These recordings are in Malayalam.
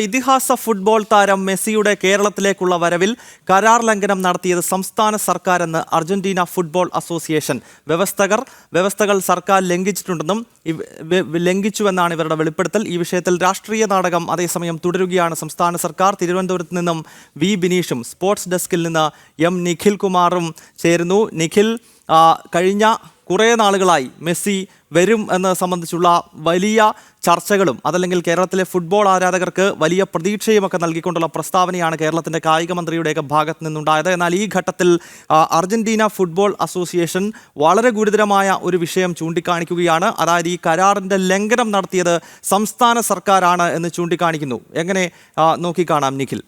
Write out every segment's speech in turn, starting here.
ഇതിഹാസ ഫുട്ബോൾ താരം മെസ്സിയുടെ കേരളത്തിലേക്കുള്ള വരവിൽ കരാർ ലംഘനം നടത്തിയത് സംസ്ഥാന സർക്കാരെന്ന് അർജന്റീന ഫുട്ബോൾ അസോസിയേഷൻ. വ്യവസ്ഥകൾ സർക്കാർ ലംഘിച്ചിട്ടുണ്ടെന്നും ലംഘിച്ചുവെന്നാണ് ഇവരുടെ വെളിപ്പെടുത്തൽ. ഈ വിഷയത്തിൽ രാഷ്ട്രീയ നാടകം അതേസമയം തുടരുകയാണ് സംസ്ഥാന സർക്കാർ. തിരുവനന്തപുരത്ത് നിന്നും വി ബിനീഷും സ്പോർട്സ് ഡെസ്കിൽ നിന്ന് എം നിഖിൽ കുമാറും ചേരുന്നു. നിഖിൽ, കഴിഞ്ഞ കുറേ നാളുകളായി മെസ്സി വരും എന്നത് സംബന്ധിച്ചുള്ള വലിയ ചർച്ചകളും അതല്ലെങ്കിൽ കേരളത്തിലെ ഫുട്ബോൾ ആരാധകർക്ക് വലിയ പ്രതീക്ഷയുമൊക്കെ നൽകിക്കൊണ്ടുള്ള പ്രസ്താവനയാണ് കേരളത്തിൻ്റെ കായിക മന്ത്രിയുടെയൊക്കെ ഭാഗത്ത് നിന്നുണ്ടായത്. എന്നാൽ ഈ ഘട്ടത്തിൽ അർജന്റീന ഫുട്ബോൾ അസോസിയേഷൻ വളരെ ഗുരുതരമായ ഒരു വിഷയം ചൂണ്ടിക്കാണിക്കുകയാണ്. അതായത് ഈ കരാറിൻ്റെ ലംഘനം നടത്തിയത് സംസ്ഥാന സർക്കാരാണ് എന്ന് ചൂണ്ടിക്കാണിക്കുന്നു. എങ്ങനെ നോക്കിക്കാണാം നിഖിൽ?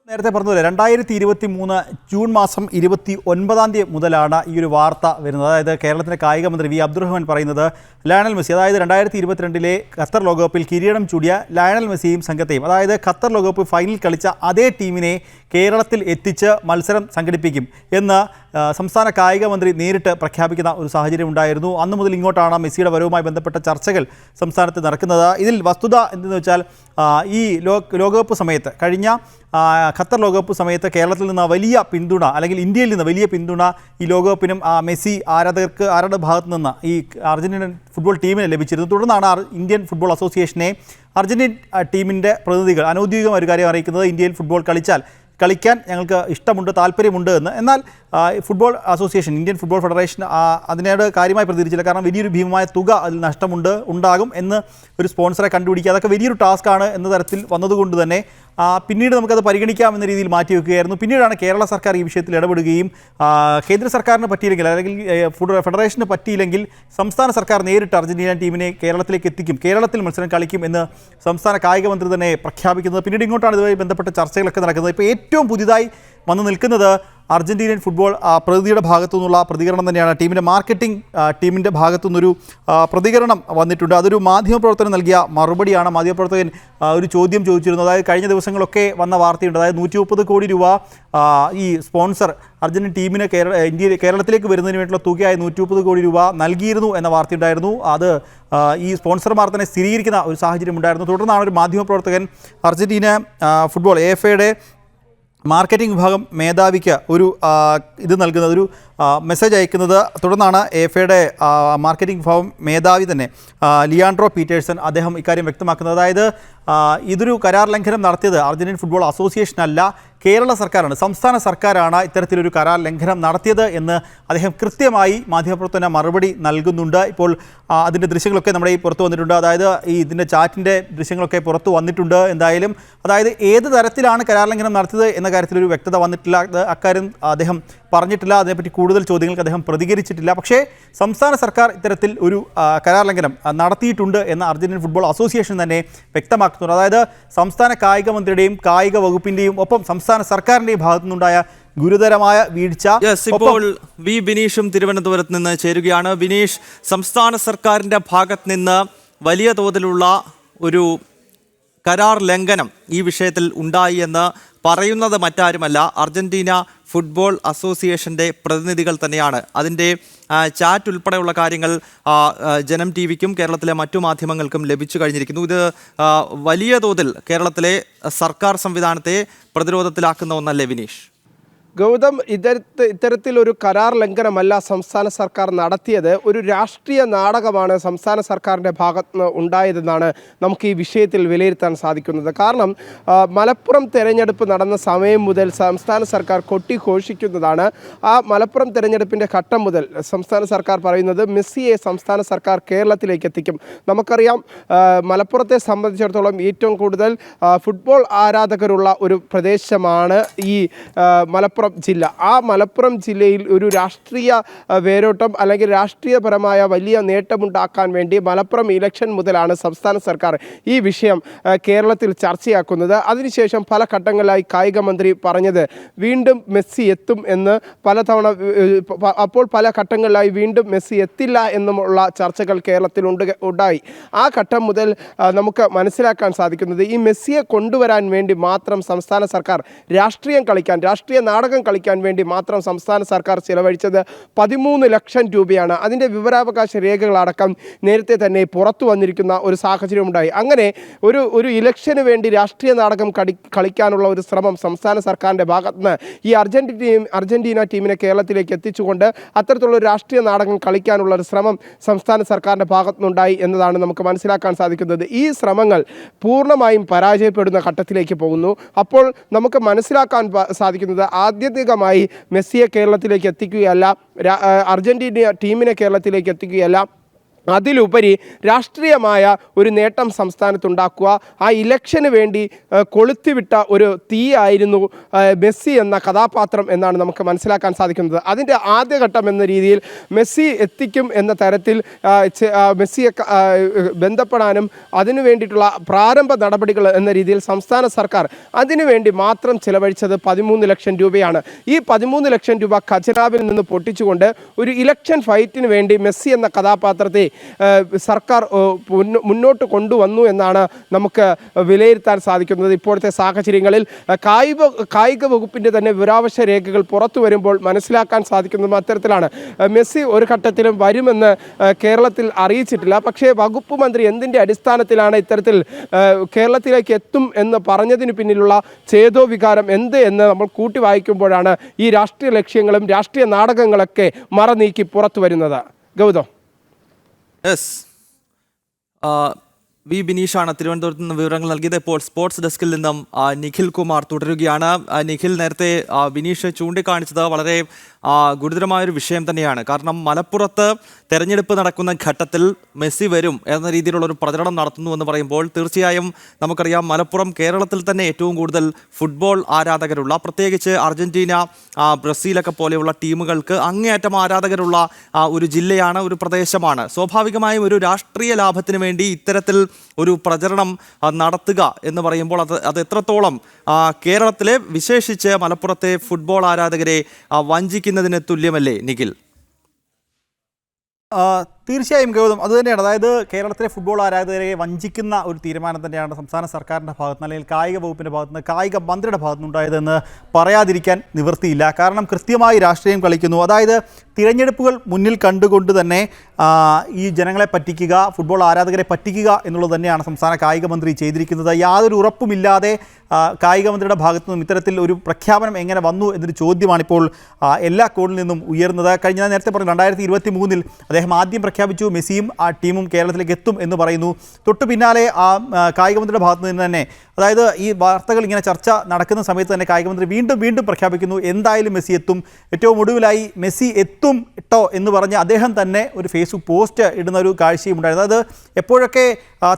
നേരത്തെ പറഞ്ഞത് 2023 ജൂൺ മാസം 29 മുതലാണ് ഈ ഒരു വാർത്ത വരുന്നത്. അതായത് കേരളത്തിൻ്റെ കായിക മന്ത്രി വി അബ്ദുറഹ്മാൻ പറയുന്നത് ലയണൽ മെസ്സി, അതായത് 2022 ഖത്തർ ലോകകപ്പിൽ കിരീടം ചൂടിയ ലയണൽ മെസ്സിയും സംഘത്തെയും, അതായത് ഖത്തർ ലോകകപ്പ് ഫൈനൽ കളിച്ച അതേ ടീമിനെ കേരളത്തിൽ എത്തിച്ച് മത്സരം സംഘടിപ്പിക്കും എന്ന് സംസ്ഥാന കായിക മന്ത്രി നേരിട്ട് പ്രഖ്യാപിക്കുന്ന ഒരു സാഹചര്യം ഉണ്ടായിരുന്നു. അന്നു മുതൽ ഇങ്ങോട്ടാണ് മെസ്സിയുടെ വരവുമായി ബന്ധപ്പെട്ട ചർച്ചകൾ സംസ്ഥാനത്ത് നടക്കുന്നത്. ഇതിൽ വസ്തുത എന്തെന്ന് വെച്ചാൽ, ഈ ലോകകപ്പ് സമയത്ത്, കഴിഞ്ഞ ഖത്തർ ലോകകപ്പ് സമയത്ത് കേരളത്തിൽ നിന്ന് വലിയ പിന്തുണ, അല്ലെങ്കിൽ ഇന്ത്യയിൽ നിന്ന് വലിയ പിന്തുണ ഈ ലോകകപ്പിനും മെസ്സി ആരുടെ ഭാഗത്തു നിന്ന് ഈ അർജന്റീനൻ ഫുട്ബോൾ ടീമിന് ലഭിച്ചിരുന്നു. തുടർന്നാണ് ഇന്ത്യൻ ഫുട്ബോൾ അസോസിയേഷനെ അർജന്റീൻ ടീമിൻ്റെ പ്രതിനിധികൾ അനൗദ്യോഗികമായ ഒരു കാര്യം അറിയിക്കുന്നത്, ഇന്ത്യയിൽ ഫുട്ബോൾ കളിക്കാൻ ഞങ്ങൾക്ക് ഇഷ്ടമുണ്ട്, താല്പര്യമുണ്ട് എന്ന്. എന്നാൽ football association, Indian football federation അതിനോട് കാര്യമായി പ്രതികരിച്ചില്ല. കാരണം വലിയൊരു ഭീമമായ തുക അതിൽ ഉണ്ടാകും എന്ന് ഒരു സ്പോൺസറെ കണ്ടുപിടിക്കുക, അതൊക്കെ വലിയൊരു ടാസ്ക്കാണ് എന്ന തരത്തിൽ വന്നതുകൊണ്ട് തന്നെ പിന്നീട് നമുക്കത് പരിഗണിക്കാമെന്ന രീതിയിൽ മാറ്റിവെക്കുകയായിരുന്നു. പിന്നീടാണ് കേരള സർക്കാർ ഈ വിഷയത്തിൽ ഇടപെടുകയും കേന്ദ്ര സർക്കാരിന് പറ്റിയില്ലെങ്കിൽ, അല്ലെങ്കിൽ ഫെഡറേഷന് പറ്റിയില്ലെങ്കിൽ സംസ്ഥാന സർക്കാർ നേരിട്ട് അർജന്റീന ടീമിനെ കേരളത്തിലേക്ക് എത്തിക്കും, കേരളത്തിൽ മത്സരം കളിക്കും എന്ന് സംസ്ഥാന കായിക മന്ത്രി തന്നെ പ്രഖ്യാപിക്കുന്നത്. പിന്നീട് ഇങ്ങോട്ടാണ് ഇതുമായി ബന്ധപ്പെട്ട ചർച്ചകളൊക്കെ നടക്കുന്നത്. ഇപ്പോൾ ഏറ്റവും പുതിയതായി വന്നു നിൽക്കുന്നത് അർജന്റീനൻ ഫുട്ബോൾ പ്രതിനിധിയുടെ ഭാഗത്തു നിന്നുള്ള പ്രതികരണം തന്നെയാണ്. ടീമിൻ്റെ മാർക്കറ്റിംഗ് ടീമിൻ്റെ ഭാഗത്തു നിന്നൊരു പ്രതികരണം വന്നിട്ടുണ്ട്. അതൊരു മാധ്യമപ്രവർത്തകൻ നൽകിയ മറുപടിയാണ്. മാധ്യമപ്രവർത്തകൻ ഒരു ചോദ്യം ചോദിച്ചിരുന്നു. അതായത് കഴിഞ്ഞ ദിവസങ്ങളൊക്കെ വന്ന വാർത്തയുണ്ട്, അതായത് 130 കോടി രൂപ ഈ സ്പോൺസർ അർജന്റീൻ ടീമിന് കേരളത്തിലേക്ക് വരുന്നതിന് വേണ്ടിയുള്ള തുകയായി 130 കോടി രൂപ നൽകിയിരുന്നു എന്ന വാർത്തയുണ്ടായിരുന്നു. അത് ഈ സ്പോൺസർമാർ തന്നെ സ്ഥിരീകരിക്കുന്ന ഒരു സാഹചര്യം ഉണ്ടായിരുന്നു. തുടർന്നാണ് ഒരു മാധ്യമപ്രവർത്തകൻ അർജന്റീന ഫുട്ബോൾ AFAയുടെ മാർക്കറ്റിംഗ് വിഭാഗം മേധാവിക്ക് ഒരു നൽകുന്നത്, ഒരു മെസ്സേജ് അയക്കുന്നത്. തുടർന്നാണ് AFAയുടെ മാർക്കറ്റിംഗ് വിഭാഗം മേധാവി തന്നെ ലിയാൻഡ്രോ പീറ്റേഴ്സൺ അദ്ദേഹം ഇക്കാര്യം വ്യക്തമാക്കുന്നത്. അതായത് ഇതൊരു കരാർ ലംഘനം നടത്തിയത് അർജന്റീൻ ഫുട്ബോൾ അസോസിയേഷൻ അല്ല, കേരള സർക്കാരാണ്, സംസ്ഥാന സർക്കാരാണ് ഇത്തരത്തിലൊരു കരാർ ലംഘനം നടത്തിയത് എന്ന് അദ്ദേഹം കൃത്യമായി മാധ്യമപ്രവർത്തന മറുപടി നൽകുന്നുണ്ട്. ഇപ്പോൾ അതിൻ്റെ ദൃശ്യങ്ങളൊക്കെ നമ്മുടെ ഈ പുറത്തു വന്നിട്ടുണ്ട്. അതായത് ഇതിൻ്റെ ചാറ്റിൻ്റെ ദൃശ്യങ്ങളൊക്കെ പുറത്തു വന്നിട്ടുണ്ട്. എന്തായാലും അതായത് ഏത് തരത്തിലാണ് കരാർ ലംഘനം നടത്തിയത് എന്ന കാര്യത്തിലൊരു വ്യക്തത വന്നിട്ടില്ല, അക്കാര്യം അദ്ദേഹം പറഞ്ഞിട്ടില്ല. അതിനെപ്പറ്റി കൂടുതൽ ചോദ്യങ്ങൾക്ക് അദ്ദേഹം പ്രതികരിച്ചിട്ടില്ല. പക്ഷേ സംസ്ഥാന സർക്കാർ ഇത്തരത്തിൽ ഒരു കരാർ ലംഘനം നടത്തിയിട്ടുണ്ട് എന്ന് അർജന്റീൻ ഫുട്ബോൾ അസോസിയേഷൻ തന്നെ വ്യക്തമാക്കുന്നുണ്ട്. അതായത് സംസ്ഥാന കായിക മന്ത്രിയുടെയും കായിക വകുപ്പിൻ്റെയും ഒപ്പം സംസ്ഥാന സർക്കാരിൻ്റെയും ഭാഗത്തു നിന്നുണ്ടായ ഗുരുതരമായ വീഴ്ച. ഇപ്പോൾ വി ബിനീഷും തിരുവനന്തപുരത്ത് നിന്ന് ചേരുകയാണ്. ബിനീഷ്, സംസ്ഥാന സർക്കാരിൻ്റെ ഭാഗത്ത് നിന്ന് വലിയ തോതിലുള്ള ഒരു കരാർ ലംഘനം ഈ വിഷയത്തിൽ ഉണ്ടായി എന്ന് പറയുന്നത് മറ്റാരുമല്ല, അർജന്റീന ഫുട്ബോൾ അസോസിയേഷൻ്റെ പ്രതിനിധികൾ തന്നെയാണ്. അതിൻ്റെ ചാറ്റ് ഉൾപ്പെടെയുള്ള കാര്യങ്ങൾ ജനം TVക്കും കേരളത്തിലെ മറ്റു മാധ്യമങ്ങൾക്കും ലഭിച്ചു കഴിഞ്ഞിരിക്കുന്നു. ഇത് വലിയ തോതിൽ കേരളത്തിലെ സർക്കാർ സംവിധാനത്തെ പ്രതിരോധത്തിലാക്കുന്ന ഒന്നല്ലേ വിനീഷ്? ഗൗതം, ഇത്തരത്തിലൊരു കരാർ ലംഘനമല്ല സംസ്ഥാന സർക്കാർ നടത്തിയത്. ഒരു രാഷ്ട്രീയ നാടകമാണ് സംസ്ഥാന സർക്കാരിൻ്റെ ഭാഗത്ത് നിന്ന് ഉണ്ടായതെന്നാണ് നമുക്ക് ഈ വിഷയത്തിൽ വിലയിരുത്താൻ സാധിക്കുന്നത്. കാരണം മലപ്പുറം തെരഞ്ഞെടുപ്പ് നടന്ന സമയം മുതൽ സംസ്ഥാന സർക്കാർ കൊട്ടിഘോഷിക്കുന്നതാണ്. ആ മലപ്പുറം തെരഞ്ഞെടുപ്പിൻ്റെ ഘട്ടം മുതൽ സംസ്ഥാന സർക്കാർ പറയുന്നത് മെസ്സിയെ സംസ്ഥാന സർക്കാർ കേരളത്തിലേക്ക് എത്തിക്കും. നമുക്കറിയാം, മലപ്പുറത്തെ സംബന്ധിച്ചിടത്തോളം ഏറ്റവും കൂടുതൽ ഫുട്ബോൾ ആരാധകരുള്ള ഒരു പ്രദേശമാണ് ഈ മലപ്പുറം ജില്ല. ആ മലപ്പുറം ജില്ലയിൽ ഒരു രാഷ്ട്രീയ വേരോട്ടം അല്ലെങ്കിൽ രാഷ്ട്രീയപരമായ വലിയ നേട്ടമുണ്ടാക്കാൻ വേണ്ടി മലപ്പുറം ഇലക്ഷൻ മുതലാണ് സംസ്ഥാന സർക്കാർ ഈ വിഷയം കേരളത്തിൽ ചർച്ചയാക്കുന്നത്. അതിനുശേഷം പല ഘട്ടങ്ങളിലായി കായിക മന്ത്രി പറഞ്ഞത് വീണ്ടും മെസ്സി എത്തും എന്ന് പലതവണ, അപ്പോൾ പല ഘട്ടങ്ങളിലായി വീണ്ടും മെസ്സി എത്തില്ല എന്നുമുള്ള ചർച്ചകൾ കേരളത്തിൽ ഉണ്ടായി. ആ ഘട്ടം മുതൽ നമുക്ക് മനസ്സിലാക്കാൻ സാധിക്കുന്നത് ഈ മെസ്സിയെ കൊണ്ടുവരാൻ വേണ്ടി മാത്രം സംസ്ഥാന സർക്കാർ രാഷ്ട്രീയം കളിക്കാൻ, രാഷ്ട്രീയ നാടകം നാടകം കളിക്കാൻ വേണ്ടി മാത്രം സംസ്ഥാന സർക്കാർ ചിലവഴിച്ചത് 13 ലക്ഷം രൂപയാണ്. അതിൻ്റെ വിവരാവകാശ രേഖകളടക്കം നേരത്തെ തന്നെ പുറത്തു വന്നിരിക്കുന്ന ഒരു സാഹചര്യമുണ്ടായി. അങ്ങനെ ഒരു ഇലക്ഷന് വേണ്ടി രാഷ്ട്രീയ നാടകം കളിക്കാനുള്ള ഒരു ശ്രമം സംസ്ഥാന സർക്കാരിൻ്റെ ഭാഗത്തുനിന്ന് ഈ അർജന്റീന ടീമിനെ കേരളത്തിലേക്ക് എത്തിച്ചുകൊണ്ട് അത്തരത്തിലുള്ള ഒരു രാഷ്ട്രീയ നാടകം കളിക്കാനുള്ള ഒരു ശ്രമം സംസ്ഥാന സർക്കാരിൻ്റെ ഭാഗത്തുനിന്നുണ്ടായി എന്നതാണ് നമുക്ക് മനസ്സിലാക്കാൻ സാധിക്കുന്നത്. ഈ ശ്രമങ്ങൾ പൂർണ്ണമായും പരാജയപ്പെടുന്ന ഘട്ടത്തിലേക്ക് പോകുന്നു. അപ്പോൾ നമുക്ക് മനസ്സിലാക്കാൻ സാധിക്കുന്നത് ആത്യന്തികമായി മെസ്സിയെ കേരളത്തിലേക്ക് എത്തിക്കുകയല്ല, അർജന്റീന ടീമിനെ കേരളത്തിലേക്ക് എത്തിക്കുകയല്ല, അതിലുപരി രാഷ്ട്രീയമായ ഒരു നേട്ടം സംസ്ഥാനത്തുണ്ടാക്കുക. ആ ഇലക്ഷന് വേണ്ടി കൊളുത്തിവിട്ട ഒരു തീയായിരുന്നു മെസ്സി എന്ന കഥാപാത്രം എന്നാണ് നമുക്ക് മനസ്സിലാക്കാൻ സാധിക്കുന്നത്. അതിൻ്റെ ആദ്യഘട്ടം എന്ന രീതിയിൽ മെസ്സി എത്തിക്കും എന്ന തരത്തിൽ മെസ്സിയെ ബന്ധപ്പെടാനും അതിനു വേണ്ടിയിട്ടുള്ള പ്രാരംഭ നടപടികൾ എന്ന രീതിയിൽ സംസ്ഥാന സർക്കാർ അതിനുവേണ്ടി മാത്രം ചിലവഴിച്ചത് 13 ലക്ഷം രൂപയാണ്. ഈ 13 ലക്ഷം രൂപ ഖജനാവിൽ നിന്ന് പൊട്ടിച്ചുകൊണ്ട് ഒരു ഇലക്ഷൻ ഫൈറ്റിന് വേണ്ടി മെസ്സി എന്ന കഥാപാത്രത്തെ സർക്കാർ മുന്നോട്ട് കൊണ്ടുവന്നു എന്നാണ് നമുക്ക് വിലയിരുത്താൻ സാധിക്കുന്നത്. ഇപ്പോഴത്തെ സാഹചര്യങ്ങളിൽ കായിക വകുപ്പിൻ്റെ തന്നെ വിവരാവകാശ രേഖകൾ പുറത്തു വരുമ്പോൾ മനസ്സിലാക്കാൻ സാധിക്കുന്നത് അത്തരത്തിലാണ്. മെസ്സി ഒരു ഘട്ടത്തിലും വരുമെന്ന് കേരളത്തിൽ അറിയിച്ചിട്ടില്ല. പക്ഷേ വകുപ്പ് മന്ത്രി എന്തിൻ്റെ അടിസ്ഥാനത്തിലാണ് ഇത്തരത്തിൽ കേരളത്തിലേക്ക് എത്തും എന്ന് പറഞ്ഞതിന് പിന്നിലുള്ള ചേതോവികാരം എന്ത് എന്ന് നമ്മൾ കൂട്ടി വായിക്കുമ്പോഴാണ് ഈ രാഷ്ട്രീയ ലക്ഷ്യങ്ങളും രാഷ്ട്രീയ നാടകങ്ങളൊക്കെ മറനീക്കി പുറത്തു വരുന്നത്. ഗൗതം. യെസ്, വി ബിനീഷാണ് തിരുവനന്തപുരത്ത് നിന്ന് വിവരങ്ങൾ നൽകിയത്. ഇപ്പോൾ സ്പോർട്സ് ഡെസ്കിൽ നിന്നും നിഖിൽ കുമാർ തുടരുകയാണ്. നിഖിൽ, നേരത്തെ ബിനീഷ് ചൂണ്ടിക്കാണിച്ചത് വളരെ ഗുരുതരമായൊരു വിഷയം തന്നെയാണ്. കാരണം മലപ്പുറത്ത് തെരഞ്ഞെടുപ്പ് നടക്കുന്ന ഘട്ടത്തിൽ മെസ്സി വരും എന്ന രീതിയിലുള്ളൊരു പ്രചരണം നടത്തുന്നു എന്ന് പറയുമ്പോൾ തീർച്ചയായും നമുക്കറിയാം മലപ്പുറം കേരളത്തിൽ തന്നെ ഏറ്റവും കൂടുതൽ ഫുട്ബോൾ ആരാധകരുള്ള, പ്രത്യേകിച്ച് അർജന്റീന, ബ്രസീലൊക്കെ പോലെയുള്ള ടീമുകൾക്ക് അങ്ങേയറ്റം ആരാധകരുള്ള ഒരു ജില്ലയാണ്, ഒരു പ്രദേശമാണ്. സ്വാഭാവികമായും ഒരു രാഷ്ട്രീയ ലാഭത്തിന് വേണ്ടി ഇത്തരത്തിൽ ഒരു പ്രചരണം നടത്തുക എന്ന് പറയുമ്പോൾ അത് എത്രത്തോളം കേരളത്തിലെ വിശേഷിച്ച് മലപ്പുറത്തെ ഫുട്ബോൾ ആരാധകരെ വഞ്ചിക്കുന്നതിന് തുല്യമല്ലേ നിഖിൽ? തീർച്ചയായും ഗൗതം, അതുതന്നെയാണ്. അതായത് കേരളത്തിലെ ഫുട്ബോൾ ആരാധകരെ വഞ്ചിക്കുന്ന ഒരു തീരുമാനം തന്നെയാണ് സംസ്ഥാന സർക്കാരിൻ്റെ ഭാഗത്തുനിന്ന്, അല്ലെങ്കിൽ കായിക വകുപ്പിൻ്റെ ഭാഗത്തുനിന്ന്, കായിക മന്ത്രിയുടെ ഭാഗത്തുനിന്ന് ഉണ്ടായതെന്ന് പറയാതിരിക്കാൻ നിവൃത്തിയില്ല. കാരണം കൃത്യമായി രാഷ്ട്രീയം കളിക്കുന്നു. അതായത് തിരഞ്ഞെടുപ്പുകൾ മുന്നിൽ കണ്ടുകൊണ്ട് തന്നെ ഈ ജനങ്ങളെ പറ്റിക്കുക, ഫുട്ബോൾ ആരാധകരെ പറ്റിക്കുക എന്നുള്ളത് തന്നെയാണ് സംസ്ഥാന കായിക മന്ത്രി ചെയ്തിരിക്കുന്നത്. യാതൊരു ഉറപ്പുമില്ലാതെ കായിക മന്ത്രിയുടെ ഭാഗത്തു നിന്നും ഇത്തരത്തിൽ ഒരു പ്രഖ്യാപനം എങ്ങനെ വന്നു എന്നൊരു ചോദ്യമാണിപ്പോൾ എല്ലാ കോണിൽ നിന്നും ഉയർന്നത്. കഴിഞ്ഞ നേരത്തെ പറഞ്ഞു 2023 അദ്ദേഹം ആദ്യം പ്രഖ്യാപിച്ചു മെസ്സിയും ആ ടീമും കേരളത്തിലേക്ക് എത്തും എന്ന് പറയുന്നു. തൊട്ടു പിന്നാലെ കായിക മന്ത്രിയുടെ ഭാഗത്തു നിന്ന് തന്നെ, അതായത് ഈ വാർത്തകൾ ഇങ്ങനെ ചർച്ച നടക്കുന്ന സമയത്ത് തന്നെ കായികമന്ത്രി വീണ്ടും പ്രഖ്യാപിക്കുന്നു എന്തായാലും മെസ്സി എത്തും. ഏറ്റവും ഒടുവിലായി മെസ്സി എത്തും ട്ടോ എന്ന് പറഞ്ഞ് അദ്ദേഹം തന്നെ ഒരു ഫേസ്ബുക്ക് പോസ്റ്റ് ഇടുന്ന ഒരു കാഴ്ചയും ഉണ്ടായിരുന്നു. അതായത് എപ്പോഴൊക്കെ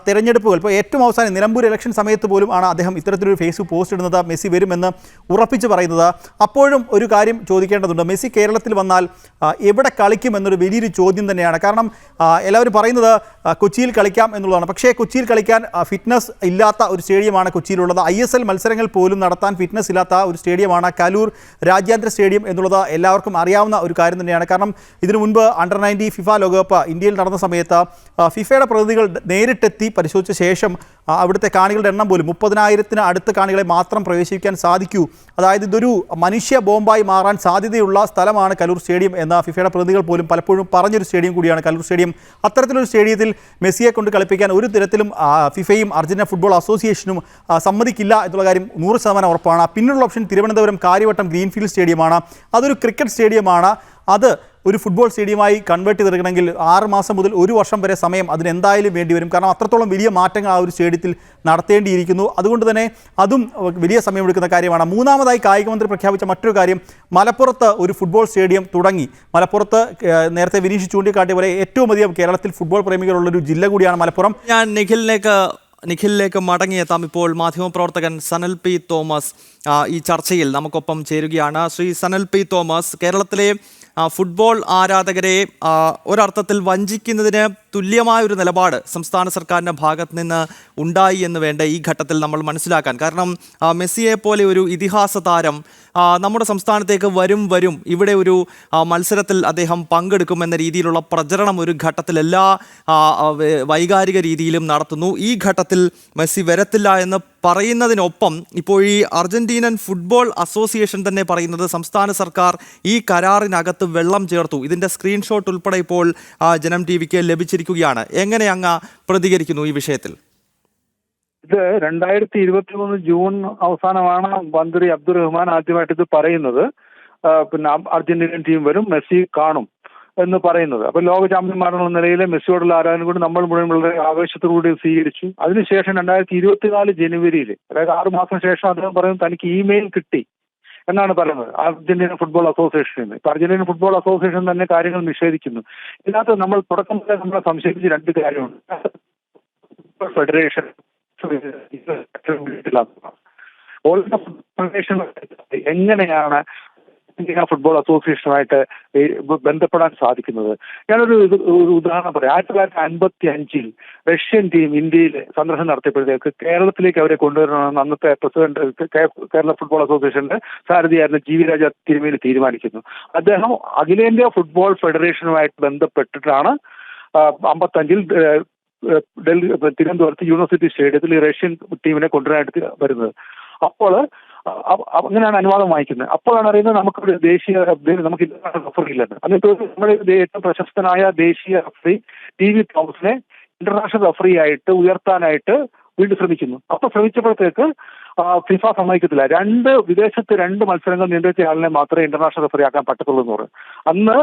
തിരഞ്ഞെടുപ്പുകൾ, ഇപ്പോൾ ഏറ്റവും അവസാനം നിലമ്പൂർ ഇലക്ഷൻ സമയത്ത് പോലും ആണ് അദ്ദേഹം ഇത്തരത്തിലൊരു ഫേസ്ബുക്ക് പോസ്റ്റ് ഇടുന്നത്, മെസ്സി വരുമെന്ന് ഉറപ്പിച്ച് പറയുന്നത്. അപ്പോഴും ഒരു കാര്യം ചോദിക്കേണ്ടതുണ്ട്, മെസ്സി കേരളത്തിൽ വന്നാൽ എവിടെ കളിക്കും എന്നൊരു വലിയൊരു ചോദ്യം തന്നെയാണ്. കാരണം എല്ലാവരും പറയുന്നത് കൊച്ചിയിൽ കളിക്കാം എന്നുള്ളതാണ്. പക്ഷേ കൊച്ചിയിൽ കളിക്കാൻ ഫിറ്റ്നസ് ഇല്ലാത്ത ഒരു സ്റ്റേഡിയമാണ് കൊച്ചിയിലുള്ളത്. ISL മത്സരങ്ങൾ പോലും നടത്താൻ ഫിറ്റ്നസ് ഇല്ലാത്ത ഒരു സ്റ്റേഡിയമാണ് കലൂർ രാജ്യാന്തര സ്റ്റേഡിയം എന്നുള്ളത് എല്ലാവർക്കും അറിയാവുന്ന ഒരു കാര്യം തന്നെയാണ്. കാരണം ഇതിനു മുൻപ് അണ്ടർ-19 ഫിഫ ലോകകപ്പ് ഇന്ത്യയിൽ നടന്ന സമയത്ത് ഫിഫയുടെ പ്രതിനിധികൾ നേരിട്ടെത്തി പരിശോധിച്ച ശേഷം അവിടുത്തെ കാണികളുടെ എണ്ണം പോലും 30,000 അടുത്ത് കാണികളെ മാത്രം പ്രവേശിക്കാൻ സാധിക്കൂ. അതായത് ഇതൊരു മനുഷ്യ ബോംബായി മാറാൻ സാധ്യതയുള്ള സ്ഥലമാണ് കലൂർ സ്റ്റേഡിയം എന്ന ഫിഫയുടെ പ്രതിനിധികൾ പോലും പലപ്പോഴും പറഞ്ഞൊരു സ്റ്റേഡിയം കൂടിയാണ് കലൂർ സ്റ്റേഡിയം. അത്തരത്തിലൊരു സ്റ്റേഡിയത്തിൽ മെസ്സിയെ കൊണ്ട് കളിപ്പിക്കാൻ ഒരു തരത്തിലും ഫിഫയും അർജന്റീന ഫുട്ബോൾ അസോസിയേഷനും സമ്മതിക്കില്ല എന്നുള്ള കാര്യം 100% ഉറപ്പാണ്. പിന്നുള്ള ഓപ്ഷൻ തിരുവനന്തപുരം കാര്യവട്ടം ഗ്രീൻഫീൽഡ് സ്റ്റേഡിയമാണ്. അതൊരു ക്രിക്കറ്റ് സ്റ്റേഡിയമാണ്. അത് ഒരു ഫുട്ബോൾ സ്റ്റേഡിയമായി കൺവേർട്ട് ചെയ്തെടുക്കണമെങ്കിൽ 6 മാസം മുതൽ 1 വർഷം വരെ സമയം അതിനെന്തായാലും വേണ്ടി വരും. കാരണം അത്രത്തോളം വലിയ മാറ്റങ്ങൾ ആ ഒരു സ്റ്റേഡിയത്തിൽ നടത്തേണ്ടിയിരിക്കുന്നു. അതുകൊണ്ട് തന്നെ അതും വലിയ സമയമെടുക്കുന്ന കാര്യമാണ്. മൂന്നാമതായി കായികമന്ത്രി പ്രഖ്യാപിച്ച മറ്റൊരു കാര്യം, മലപ്പുറത്ത് ഒരു ഫുട്ബോൾ സ്റ്റേഡിയം തുടങ്ങി. മലപ്പുറത്ത് നേരത്തെ വിനീഷ് ചൂണ്ടിക്കാട്ടിയ പോലെ ഏറ്റവും അധികം കേരളത്തിൽ ഫുട്ബോൾ പ്രേമികളുള്ളൊരു ജില്ല കൂടിയാണ് മലപ്പുറം. ഞാൻ നിഖിലിലേക്ക് മടങ്ങിയെത്താം. ഇപ്പോൾ മാധ്യമപ്രവർത്തകൻ സനൽ പി തോമസ് ഈ ചർച്ചയിൽ നമുക്കൊപ്പം ചേരുകയാണ്. ശ്രീ സനൽ പി തോമസ്, കേരളത്തിലെ ഫുട്ബോൾ ആരാധകരെ ഒരർത്ഥത്തിൽ വഞ്ചിക്കുന്നതിന് തുല്യമായൊരു നിലപാട് സംസ്ഥാന സർക്കാരിൻ്റെ ഭാഗത്ത് നിന്ന് ഉണ്ടായി എന്ന് വേണ്ട ഈ ഘട്ടത്തിൽ നമ്മൾ മനസ്സിലാക്കാൻ. കാരണം മെസ്സിയെ പോലെ ഒരു ഇതിഹാസ താരം നമ്മുടെ സംസ്ഥാനത്തേക്ക് വരും ഇവിടെ ഒരു മത്സരത്തിൽ അദ്ദേഹം പങ്കെടുക്കുമെന്ന രീതിയിലുള്ള പ്രചരണം ഒരു ഘട്ടത്തിൽ എല്ലാ വൈകാരിക രീതിയിലും നടത്തുന്നു. ഈ ഘട്ടത്തിൽ മെസ്സി വരത്തില്ല എന്ന് പറയുന്നതിനൊപ്പം ഇപ്പോൾ ഈ അർജന്റീനൻ ഫുട്ബോൾ അസോസിയേഷൻ തന്നെ പറയുന്നത് സംസ്ഥാന സർക്കാർ ഈ കരാറിനകത്ത് വെള്ളം ചേർത്തു. ഇതിൻ്റെ സ്ക്രീൻഷോട്ട് ഉൾപ്പെടെ ഇപ്പോൾ ജനം ടി.വിക്ക് ലഭിച്ചിരിക്കുകയാണ്. എങ്ങനെ അങ്ങ് പ്രതികരിക്കുന്നു ഈ വിഷയത്തിൽ? ഇത് 2023 ജൂൺ അവസാനമാണ് മന്ത്രി അബ്ദുറഹ്മാൻ ആദ്യമായിട്ട് ഇത് പറയുന്നത്. പിന്നെ അർജന്റീനൻ ടീം വരും, മെസ്സി കാണും എന്ന് പറയുന്നത്. അപ്പൊ ലോക ചാമ്പ്യന്മാരെന്ന നിലയിലെ മെസ്സിയോടുള്ള ആരാധന കൊണ്ട് നമ്മൾ മുഴുവൻ വളരെ ആവേശത്തോടുകൂടി സ്വീകരിച്ചു. അതിനുശേഷം 2024 ജനുവരിയിൽ, അതായത് 6 മാസം ശേഷം അദ്ദേഹം പറയുന്നത് തനിക്ക് ഇമെയിൽ കിട്ടി എന്നാണ് പറയുന്നത് അർജന്റീന ഫുട്ബോൾ അസോസിയേഷനിൽ നിന്ന്. ഇപ്പൊ അർജന്റീന ഫുട്ബോൾ അസോസിയേഷൻ തന്നെ കാര്യങ്ങൾ നിഷേധിക്കുന്നു. ഇതിനകത്ത് നമ്മൾ തുടക്കം മുതലേ നമ്മളെ സംശയിച്ച 2 കാര്യമുണ്ട്. ഫെഡറേഷൻ എങ്ങനെയാണ് ഇന്ത്യൻ ഫുട്ബോൾ അസോസിയേഷനുമായിട്ട് ബന്ധപ്പെടാൻ സാധിക്കുന്നത്? ഞാനൊരു ഉദാഹരണം പറയാം. 1955 റഷ്യൻ ടീം ഇന്ത്യയിൽ സന്ദർശനം നടത്തിയപ്പോഴത്തേക്ക് കേരളത്തിലേക്ക് അവരെ കൊണ്ടുവരണമെന്ന് അന്നത്തെ പ്രസിഡന്റ് കേരള ഫുട്ബോൾ അസോസിയേഷന്റെ സാരഥിയായിരുന്ന ജി വി രാജ തിരുമേനി തീരുമാനിക്കുന്നു. അദ്ദേഹം അഖിലേന്ത്യാ ഫുട്ബോൾ ഫെഡറേഷനുമായിട്ട് ബന്ധപ്പെട്ടിട്ടാണ് 55-ൽ തിരുവനന്തപുരത്ത് യൂണിവേഴ്സിറ്റി സ്റ്റേഡിയത്തിൽ റഷ്യൻ ടീമിനെ കൊണ്ടുവരാനായിട്ട് വരുന്നത്. അപ്പോൾ അങ്ങനെയാണ് അനുവാദം വാങ്ങിക്കുന്നത്. അപ്പോഴാണ് അറിയുന്നത് നമുക്കൊരു നമുക്ക് ഇന്റർനാഷണൽ റഫറി ഇല്ലെന്ന്. എന്നിട്ട് നമ്മുടെ ഏറ്റവും പ്രശസ്തനായ ദേശീയ റഫറി TV തോമസിനെ ഇന്റർനാഷണൽ റഫറി ആയിട്ട് ഉയർത്താനായിട്ട് വീണ്ടും ശ്രമിക്കുന്നു. അപ്പൊ ശ്രമിച്ചപ്പോഴത്തേക്ക് ഫിഫ സമ്മതിക്കത്തില്ല. വിദേശത്ത് 2 മത്സരങ്ങൾ നിയന്ത്രിച്ച ആളിനെ മാത്രമേ ഇന്റർനാഷണൽ റഫറി ആക്കാൻ പറ്റത്തുള്ളൂ എന്ന് പറയും. അന്ന്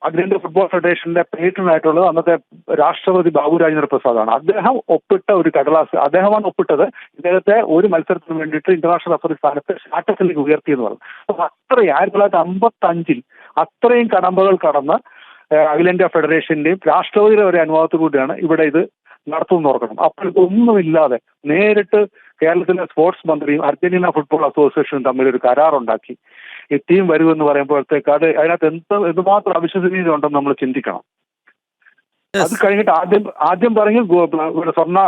അഖിലേന്ത്യാ ഫുട്ബോൾ ഫെഡറേഷന്റെ പേറ്റനായിട്ടുള്ളത് അന്നത്തെ രാഷ്ട്രപതി ബാബു രാജേന്ദ്ര പ്രസാദാണ്. അദ്ദേഹം ഒപ്പിട്ട ഒരു കടലാസ്, അദ്ദേഹമാണ് ഒപ്പിട്ടത്. ഇദ്ദേഹത്തെ ഒരു മത്സരത്തിന് വേണ്ടിയിട്ട് ഇന്റർനാഷണൽ റഫറി സ്ഥാനത്ത് സ്റ്റാറ്റസിലേക്ക് ഉയർത്തിയെന്ന് പറഞ്ഞു. അപ്പൊ 1955 അത്രയും കടമ്പകൾ കടന്ന് അഖിലേന്ത്യാ ഫെഡറേഷന്റെയും രാഷ്ട്രപതിയുടെ ഒരു അനുവാദത്തോടുകൂടിയാണ് ഇവിടെ ഇത് നടത്തുമെന്ന് ഓർക്കണം. അപ്പോൾ ഇതൊന്നുമില്ലാതെ നേരിട്ട് കേരളത്തിലെ സ്പോർട്സ് മന്ത്രിയും അർജന്റീന ഫുട്ബോൾ അസോസിയേഷനും തമ്മിൽ ഒരു കരാറുണ്ടാക്കി ഈ ടീം വരുമെന്ന് പറയുമ്പോഴത്തേക്ക് അതിനകത്ത് എന്തുമാത്രം അവിശ്വസനീയത ഉണ്ടെന്ന് നമ്മൾ ചിന്തിക്കണം. അത് കഴിഞ്ഞിട്ട് ആദ്യം പറഞ്ഞു സ്വർണ്ണ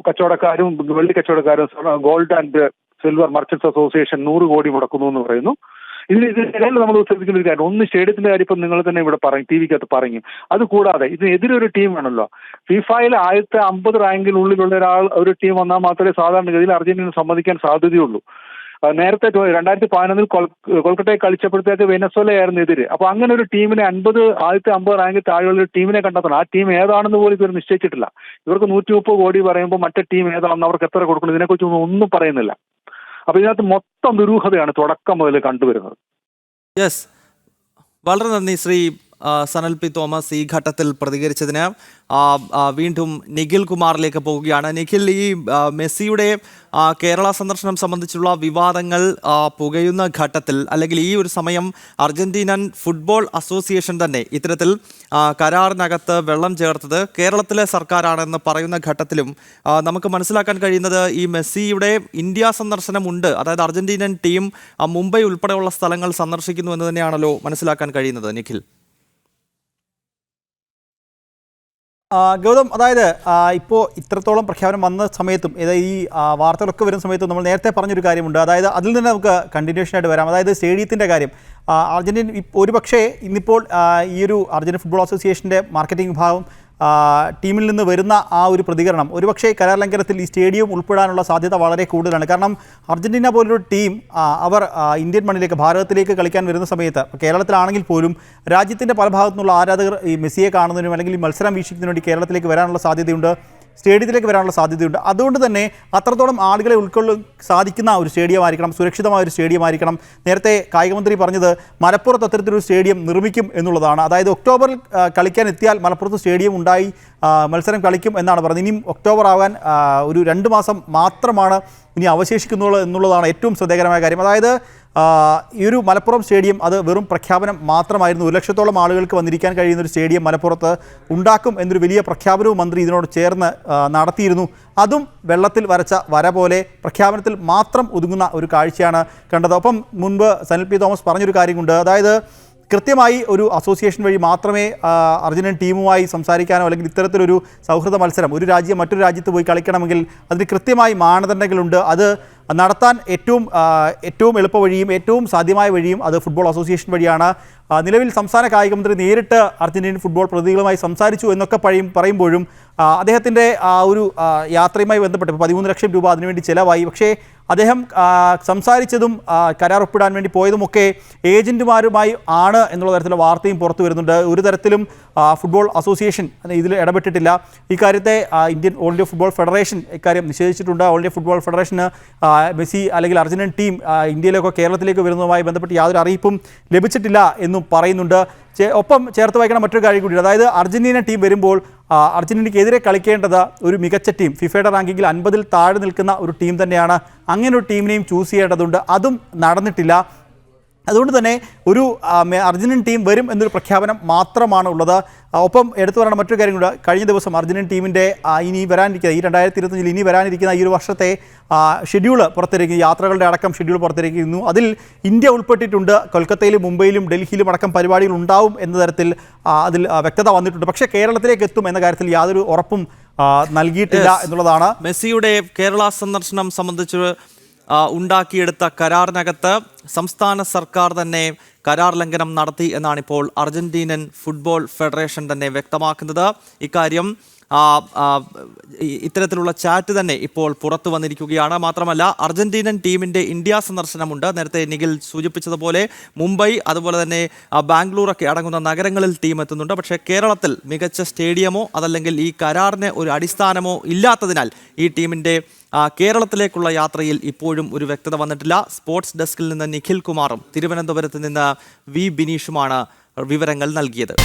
കച്ചവടക്കാരും വെള്ളി കച്ചവടക്കാരും gold and silver merchants association 100 കോടി മുടക്കുന്നു എന്ന് പറയുന്നു. ഇതിനിടയിൽ നമ്മൾ ശ്രദ്ധിക്കുന്ന ഒരു കാര്യം, ഒന്ന് സ്റ്റേഡിയത്തിന്റെ കാര്യം ഇപ്പം നിങ്ങൾ തന്നെ ഇവിടെ പറയും, TV-ക്കകത്ത് പറഞ്ഞു. അതുകൂടാതെ ഇതിനെതിരൊരു ടീം വേണമല്ലോ. ഫിഫയിലെ ആദ്യത്തെ 50 റാങ്കിനുള്ളിലുള്ള ഒരു ടീം വന്നാൽ മാത്രമേ സാധാരണഗതിയിൽ അർജന്റീന സമ്മതിക്കാൻ സാധ്യതയുള്ളൂ. നേരത്തെ 2011 കൊൽക്കത്തയിൽ കളിച്ചപ്പോഴത്തേക്ക് വെനസ്വേലയായിരുന്നു എതിര്. അപ്പൊ അങ്ങനെ ഒരു ടീമിനെ ആദ്യത്തെ 50 റാങ്കിൽ താഴെയുള്ള ഒരു ടീമിനെ കണ്ടെത്തണം. ആ ടീം ഏതാണെന്ന് പോലും ഇവർ നിശ്ചയിച്ചിട്ടില്ല. ഇവർക്ക് 130 കോടി പറയുമ്പോൾ മറ്റേ ടീം ഏതാണെന്ന് അവർക്ക് എത്ര കൊടുക്കണം ഇതിനെക്കുറിച്ച് ഒന്നും പറയുന്നില്ല. അപ്പൊ ഇതിനകത്ത് മൊത്തം ദുരൂഹതയാണ് തുടക്കം മുതൽ കണ്ടുവരുന്നത്. യെസ്, വളരെ നന്ദി ശ്രീ സനൽ പി തോമസ് ഈ ഘട്ടത്തിൽ പ്രതികരിച്ചതിന്. വീണ്ടും നിഖിൽ കുമാറിലേക്ക് പോവുകയാണ്. നിഖിൽ, ഈ മെസ്സിയുടെ കേരള സന്ദർശനം സംബന്ധിച്ചുള്ള വിവാദങ്ങൾ പുകയുന്ന ഘട്ടത്തിൽ, അല്ലെങ്കിൽ ഈ ഒരു സമയം അർജന്റീനൻ ഫുട്ബോൾ അസോസിയേഷൻ തന്നെ ഇത്തരത്തിൽ കരാറിനകത്ത് വെള്ളം ചേർത്തത് കേരളത്തിലെ സർക്കാരാണെന്ന് പറയുന്ന ഘട്ടത്തിലും നമുക്ക് മനസ്സിലാക്കാൻ കഴിയുന്നത് ഈ മെസ്സിയുടെ ഇന്ത്യ സന്ദർശനമുണ്ട്, അതായത് അർജന്റീനൻ ടീം മുംബൈ ഉൾപ്പെടെയുള്ള സ്ഥലങ്ങൾ സന്ദർശിക്കുന്നു എന്ന് തന്നെയാണല്ലോ മനസ്സിലാക്കാൻ കഴിയുന്നത്. നിഖിൽ, ഗൗതം, അതായത് ഇപ്പോൾ ഇത്രത്തോളം പ്രഖ്യാപനം വന്ന സമയത്തും ഈ വാർത്തകളൊക്കെ വരുന്ന സമയത്തും നമ്മൾ നേരത്തെ പറഞ്ഞൊരു കാര്യമുണ്ട്. അതായത് അതിൽ നിന്ന് നമുക്ക് കണ്ടിന്യൂഷനായിട്ട് വരാം. അതായത് സ്റ്റേഡിയത്തിൻ്റെ കാര്യം. അർജന്റീന ഒരുപക്ഷേ ഇന്നിപ്പോൾ ഈ ഒരു അർജന്റീന ഫുട്ബോൾ അസോസിയേഷൻ്റെ മാർക്കറ്റിംഗ് വിഭാഗം ടീമിൽ നിന്ന് വരുന്ന ആ ഒരു പ്രതികരണം ഒരുപക്ഷേ കരാർ ലംഘനത്തിൽ ഈ സ്റ്റേഡിയം ഉൾപ്പെടാനുള്ള സാധ്യത വളരെ കൂടുതലാണ്. കാരണം അർജന്റീന പോലൊരു ടീം അവർ ഇന്ത്യൻ മണ്ണിലേക്ക്, ഭാരതത്തിലേക്ക് കളിക്കാൻ വരുന്ന സമയത്ത് കേരളത്തിലാണെങ്കിൽ പോലും രാജ്യത്തിൻ്റെ പല ഭാഗത്തു നിന്നുള്ള ആരാധകർ ഈ മെസ്സിയെ കാണുന്നതിനും അല്ലെങ്കിൽ ഈ മത്സരം വീക്ഷിക്കുന്നതിന് വേണ്ടി കേരളത്തിലേക്ക് വരാനുള്ള സാധ്യതയുണ്ട്, സ്റ്റേഡിയത്തിലേക്ക് വരാനുള്ള സാധ്യതയുണ്ട്. അതുകൊണ്ട് തന്നെ അത്രത്തോളം ആളുകളെ ഉൾക്കൊള്ളാൻ സാധിക്കുന്ന ഒരു സ്റ്റേഡിയം ആയിരിക്കണം, സുരക്ഷിതമായ ഒരു സ്റ്റേഡിയം ആയിരിക്കണം. നേരത്തെ കായികമന്ത്രി പറഞ്ഞത് മലപ്പുറത്ത് അത്തരത്തിലൊരു സ്റ്റേഡിയം നിർമ്മിക്കും എന്നുള്ളതാണ്. അതായത് ഒക്ടോബറിൽ കളിക്കാൻ എത്തിയാൽ മലപ്പുറത്ത് സ്റ്റേഡിയം ഉണ്ടായി മത്സരം കളിക്കും എന്നാണ് പറഞ്ഞത്. ഇനിയും ഒക്ടോബർ ആകാൻ ഒരു 2 മാസം മാത്രമാണ് ഇനി അവശേഷിക്കുന്നുള്ളൂ എന്നുള്ളതാണ് ഏറ്റവും ശ്രദ്ധേയകരമായ കാര്യം. അതായത് ഈ ഒരു മലപ്പുറം സ്റ്റേഡിയം അത് വെറും പ്രഖ്യാപനം മാത്രമായിരുന്നു. 1 ലക്ഷത്തോളം ആളുകൾക്ക് വന്നിരിക്കാൻ കഴിയുന്ന ഒരു സ്റ്റേഡിയം മലപ്പുറത്ത് ഉണ്ടാക്കും എന്നൊരു വലിയ പ്രഖ്യാപനവും മന്ത്രി ഇതിനോട് ചേർന്ന് നടത്തിയിരുന്നു. അതും വെള്ളത്തിൽ വരച്ച വര പോലെ പ്രഖ്യാപനത്തിൽ മാത്രം ഒതുങ്ങുന്ന ഒരു കാഴ്ചയാണ് കണ്ടത്. ഒപ്പം മുൻപ് സനൽ പി തോമസ് പറഞ്ഞൊരു കാര്യമുണ്ട്. അതായത് കൃത്യമായി ഒരു അസോസിയേഷൻ വഴി മാത്രമേ അർജന്റീൻ ടീമുമായി സംസാരിക്കാനോ അല്ലെങ്കിൽ ഇത്തരത്തിലൊരു സൗഹൃദ മത്സരം ഒരു രാജ്യം മറ്റൊരു രാജ്യത്ത് പോയി കളിക്കണമെങ്കിൽ അതിന് കൃത്യമായി മാനദണ്ഡങ്ങളുണ്ട്. അത് നടത്താൻ ഏറ്റവും എളുപ്പ വഴിയും ഏറ്റവും സാധ്യമായ വഴിയും അത് ഫുട്ബോൾ അസോസിയേഷൻ വഴിയാണ്. നിലവിൽ സംസ്ഥാന കായിക മന്ത്രി നേരിട്ട് അർജന്റീൻ ഫുട്ബോൾ പ്രതിനിധികളുമായി സംസാരിച്ചു എന്നൊക്കെ പറയുമ്പോഴും അദ്ദേഹത്തിൻ്റെ ഒരു യാത്രയുമായി ബന്ധപ്പെട്ട് 13 ലക്ഷം രൂപ അതിനുവേണ്ടി ചിലവായി. പക്ഷേ അദ്ദേഹം സംസാരിച്ചതും കരാർ ഒപ്പിടാൻ വേണ്ടി പോയതുമൊക്കെ ഏജന്റുമാരുമായി ആണ് എന്നുള്ള തരത്തിലുള്ള വാർത്തയും പുറത്തു വരുന്നുണ്ട്. ഒരു തരത്തിലും ഫുട്ബോൾ അസോസിയേഷൻ ഇതിൽ ഇടപെട്ടിട്ടില്ല. ഇക്കാര്യത്തെ Indian all India football federation ഇക്കാര്യം നിഷേധിച്ചിട്ടുണ്ട്. ഓൾ ഇന്ത്യ ഫുട്ബോൾ ഫെഡറേഷന് മെസ്സി അല്ലെങ്കിൽ അർജന്റീൻ ടീം ഇന്ത്യയിലേക്കോ കേരളത്തിലേക്കോ വരുന്നതുമായി ബന്ധപ്പെട്ട് യാതൊരു അറിയിപ്പും ലഭിച്ചിട്ടില്ല എന്നും പറയുന്നുണ്ട്. ഒപ്പം ചേർത്ത് വായിക്കണം മറ്റൊരു കാര്യം കൂടി, അതായത് അർജന്റീന ടീം വരുമ്പോൾ അർജന്റീനയ്ക്കെതിരെ കളിക്കേണ്ടത് ഒരു മികച്ച ടീം, ഫിഫയുടെ റാങ്കിങ്ങിൽ 50-ൽ താഴെ നിൽക്കുന്ന ഒരു ടീം തന്നെയാണ്. അങ്ങനെ ഒരു ടീമിനെയും ചൂസ് ചെയ്യേണ്ടതുണ്ട്. അതും നടന്നിട്ടില്ല. അതുകൊണ്ട് തന്നെ ഒരു അർജന്റീൻ ടീം വരും എന്നൊരു പ്രഖ്യാപനം മാത്രമാണ് ഉള്ളത്. ഒപ്പം എടുത്തു പറയണം മറ്റൊരു കാര്യം കൂടി, കഴിഞ്ഞ ദിവസം അർജന്റീൻ ടീമിൻ്റെ ഇനി വരാനിരിക്കുന്ന ഈ 2025 ഇനി വരാനിരിക്കുന്ന ഈ ഒരു വർഷത്തെ ഷെഡ്യൂള് പുറത്തിറക്കി, യാത്രകളുടെ അടക്കം ഷെഡ്യൂൾ പുറത്തിറക്കിയിരുന്നു. അതിൽ ഇന്ത്യ ഉൾപ്പെട്ടിട്ടുണ്ട്. കൊൽക്കത്തയിലും മുംബൈയിലും ഡൽഹിയിലും അടക്കം പരിപാടികൾ ഉണ്ടാവും എന്ന തരത്തിൽ അതിൽ വ്യക്തത വന്നിട്ടുണ്ട്. പക്ഷേ കേരളത്തിലേക്ക് എത്തും എന്ന കാര്യത്തിൽ യാതൊരു ഉറപ്പും നൽകിയിട്ടില്ല എന്നുള്ളതാണ്. മെസ്സിയുടെ കേരള സന്ദർശനം സംബന്ധിച്ച് ഉണ്ടാക്കിയെടുത്ത കരാറിനകത്ത് സംസ്ഥാന സർക്കാർ തന്നെ കരാർ ലംഘനം നടത്തി എന്നാണിപ്പോൾ അർജന്റീനൻ ഫുട്ബോൾ ഫെഡറേഷൻ തന്നെ വ്യക്തമാക്കുന്നത്. ഇക്കാര്യം ഇത്തരത്തിലുള്ള ചാറ്റ് തന്നെ ഇപ്പോൾ പുറത്തു വന്നിരിക്കുകയാണ്. മാത്രമല്ല അർജന്റീനൻ ടീമിൻ്റെ ഇന്ത്യ സന്ദർശനമുണ്ട്. നേരത്തെ നിഖിൽ സൂചിപ്പിച്ചതുപോലെ മുംബൈ അതുപോലെ തന്നെ ബാംഗ്ലൂരൊക്കെ അടങ്ങുന്ന നഗരങ്ങളിൽ ടീം എത്തുന്നുണ്ട്. പക്ഷേ കേരളത്തിൽ മികച്ച സ്റ്റേഡിയമോ അതല്ലെങ്കിൽ ഈ കരാറിന് ഒരു അടിസ്ഥാനമോ ഇല്ലാത്തതിനാൽ ഈ ടീമിൻ്റെ കേരളത്തിലേക്കുള്ള യാത്രയിൽ ഇപ്പോഴും ഒരു വ്യക്തത വന്നിട്ടില്ല. സ്പോർട്സ് ഡെസ്കിൽ നിന്ന് നിഖിൽ കുമാറും തിരുവനന്തപുരത്ത് നിന്ന് വി ബിനീഷുമാണ് വിവരങ്ങൾ നൽകിയത്.